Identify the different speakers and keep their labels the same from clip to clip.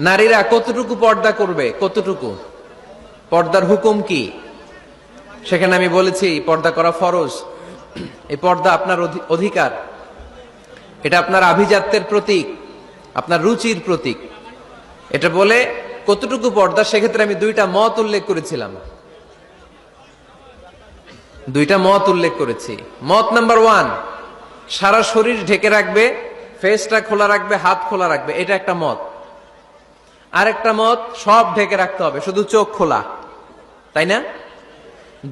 Speaker 1: নারীরা কতটুকু পর্দা করবে, কতটুকু পর্দার হুকুম কি, সেখানে আমি বলেছি পর্দা করা ফরজ। এই পর্দা আপনার অধিকার, এটা আপনার আভিজাত্যের প্রতীক, আপনার রুচির প্রতীক। এটা বলে কতটুকু পর্দা, সেক্ষেত্রে আমি দুইটা মত উল্লেখ করেছিলাম, দুইটা মত উল্লেখ করেছি। মত নাম্বার 1, সারা শরীর ঢেকে রাখবে, ফেসটা খোলা রাখবে, হাত খোলা রাখবে, এটা একটা মত। আরেকটা মত, সব ঢেকে রাখতে হবে, শুধু চোখ খোলা, তাই না?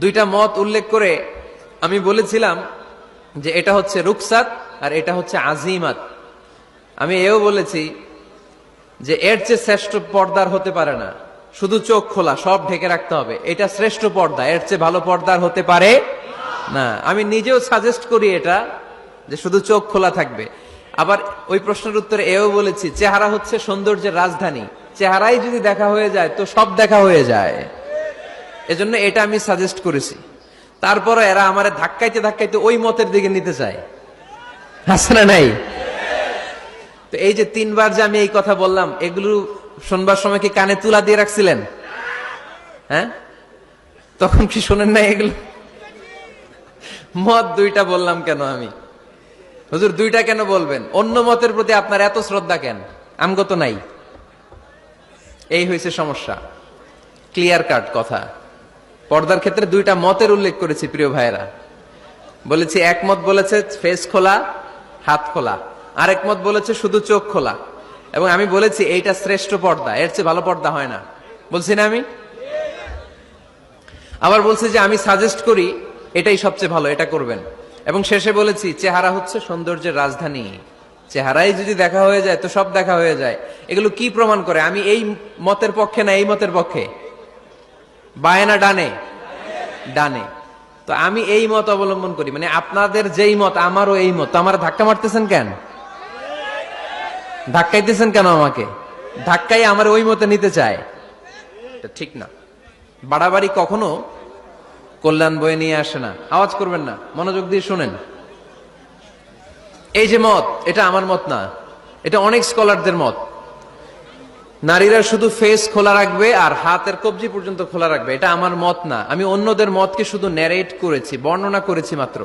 Speaker 1: দুইটা মত উল্লেখ করে আমি বলেছিলাম যে এটা হচ্ছে রুকসাত আর এটা হচ্ছে আজিমাত। আমি এও বলেছি যে এর চেয়ে শ্রেষ্ঠ পর্দার হতে পারে না, শুধু চোখ খোলা, সব ঢেকে রাখতে হবে, এটা শ্রেষ্ঠ পর্দা, এর চেয়ে ভালো পর্দার হতে পারে না। আমি নিজেও সাজেস্ট করি এটা, যে শুধু চোখ খোলা থাকবে। আবার ওই প্রশ্নের উত্তরে এও বলেছি চেহারা হচ্ছে সৌন্দর্যের রাজধানী, চেহারাই যদি দেখা হয়ে যায় তো সব দেখা হয়ে যায়, এজন্য এটা আমি সাজেস্ট করেছি। তারপরে এরা আমারে ধাক্কাইতে ধাক্কাইতে ওই মতের দিকে নিতে চায়, আছে না নাই? তো এই যে 3 বার যে আমি এই কথা বললাম, এগুলো শুনবার সময় কি কানে তুলা দিয়ে রাখছিলেন? হ্যাঁ, তখন কি শোনেন না এগুলো? মত দুইটা বললাম কেন আমি? হুজুর দুইটা কেন বলবেন? অন্য মতের প্রতি আপনার এত শ্রদ্ধা কেন? আমগো তো নাই। এই হয়েছে সমস্যা। ক্লিয়ার কাট কথা। পর্দার ক্ষেত্রে দুইটা মতের উল্লেখ করেছি প্রিয় ভাইয়েরা। বলেছি এক মত বলেছে ফেস খোলা, হাত খোলা, আরেক মত বলেছে শুধু চোখ খোলা। এবং আমি বলেছি এইটা শ্রেষ্ঠ পর্দা, এর চেয়ে ভালো পর্দা হয় না, বলছি না আমি? আবার বলছি যে আমি সাজেস্ট করি এটাই সবচেয়ে ভালো, এটা করবেন। এবং শেষে বলেছি চেহারা হচ্ছে সৌন্দর্যের রাজধানী, চেহারাই যদি দেখা হয়ে যায় তো সব দেখা হয়ে যায়। এগুলো কি প্রমাণ করে? আমি এই মতের পক্ষে না এই মতের পক্ষে? বায়ে না ডানে? ডানে। তো আমি এই মত অবলম্বন করি, মানে আপনাদের যেই মত আমারও এই মত। আমার ধাক্কা মারতেছেন কেন? ধাক্কাইতেছেন কেন আমাকে? ধাক্কাই আমার ওই মতে নিতে চায়, এটা ঠিক না। বাড়াবাড়ি কখনো কল্যাণ বয়ে নিয়ে আসে না। আওয়াজ করবেন না, মনোযোগ দিয়ে শুনেন। এই যে মত, এটা আমার মত না, এটা অনেক স্কলারদের মত। নারীরা শুধু ফেস খোলা রাখবে আর হাতের কবজি পর্যন্ত খোলা রাখবে, এটা আমার মত না। আমি অন্যদের মতকে শুধু ন্যারেট করেছি, বর্ণনা করেছি মাত্র।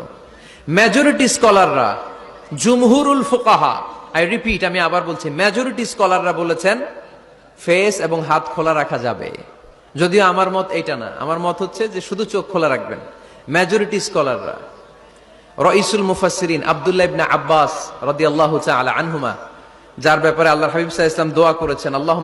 Speaker 1: মেজরিটি স্কলাররা, জুমহুরুল ফুকাহা, আই রিপিট, আমি আবার বলছি, মেজরিটি স্কলাররা বলেছেন ফেস এবং হাত খোলা রাখা যাবে। যদিও আমার মত এইটা না, আমার মত হচ্ছে যে শুধু চোখ খোলা রাখবেন। মেজরিটি স্কলাররা, রাইসুল মুফাসসিরিন আব্দুল্লাহ ইবনে আব্বাস রাদিয়াল্লাহু তাআলা আনহুমা, যার ব্যাপারে আল্লাহর হাবিব সাল্লাল্লাহু আলাইহি ওয়াসাল্লাম দোয়া করেছেন, আল্লাহ